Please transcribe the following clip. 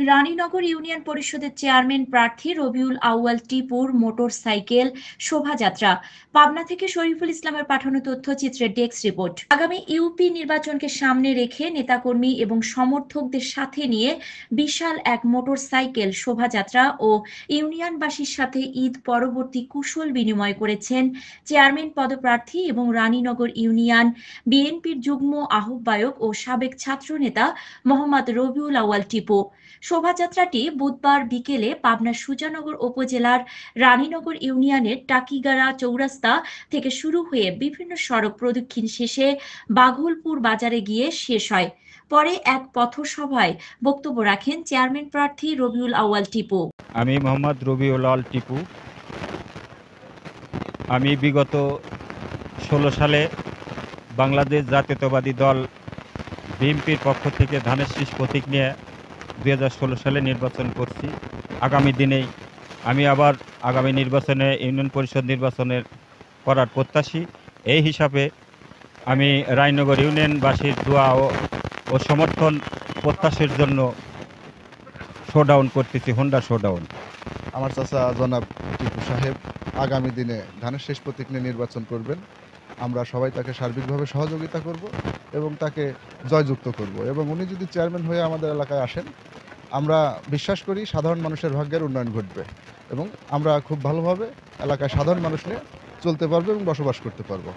Raninagar union পরিষদের chairman প্রার্থী Rabiul Awal টিপুর motorcycle শোভাযাত্রা। পাবনা থেকে শরীফুল ইসলামের পাঠানো তথ্যচিত্রের ডেস্ক রিপোর্ট। আগামী ইউপি নির্বাচনকে সামনে রেখে নেতাকর্মী এবং সমর্থকদের সাথে নিয়ে বিশাল এক মোটরসাইকেল শোভাযাত্রা ও ইউনিয়নবাসীর সাথে ঈদ পরবর্তী কুশল বিনিময় করেছেন চেয়ারম্যান পদপ্রার্থী এবং রানীনগর ইউনিয়ন বিএনপির যুগ্ম আহ্বায়ক ও সাবেক ছাত্রনেতা মোহাম্মদ রবিউল আউয়াল টিপু। শোভাযাত্রাটি বুধবার বিকেলে পাবনার সুজানগর উপজেলার রানীনগর ইউনিয়নের টাকিগাড়া চৌরাস্তা থেকে শুরু হয়ে বিভিন্ন সড়ক প্রদক্ষিণ শেষে বাঘলপুর বাজারে গিয়ে শেষ হয়। পরে এক পথসভায় বক্তব্য রাখেন চেয়ারম্যান প্রার্থী রবিউল আউয়াল টিপু। আমি মোহাম্মদ রবিউল আউয়াল টিপু। আমি বিগত 16 সালে বাংলাদেশ জাতীয়তাবাদী দল বিএনপির পক্ষ থেকে ধানের শীষ প্রতীক নিয়ে 2016 সালে নির্বাচন করছি। আগামী দিনেই আমি আবার আগামী নির্বাচনে ইউনিয়ন পরিষদ নির্বাচনের করার প্রত্যাশী। এই হিসাবে আমি রানীনগর ইউনিয়নবাসীর দোয়া ও সমর্থন প্রত্যাশার জন্য শোডাউন করতেছি, হোন্ডা শোডাউন। আমার চাচা জনাব টিপু সাহেব আগামী দিনে ধানের শেষ প্রতীক নিয়ে নির্বাচন করবেন। আমরা সবাই তাকে সার্বিকভাবে সহযোগিতা করব এবং তাকে জয়যুক্ত করব, এবং উনি যদি চেয়ারম্যান হয়ে আমাদের এলাকায় আসেন, আমরা বিশ্বাস করি সাধারণ মানুষের ভাগ্যের উন্নয়ন ঘটবে এবং আমরা খুব ভালোভাবে এলাকায় সাধারণ মানুষ নিয়ে চলতে পারবো এবং বসবাস করতে পারবো।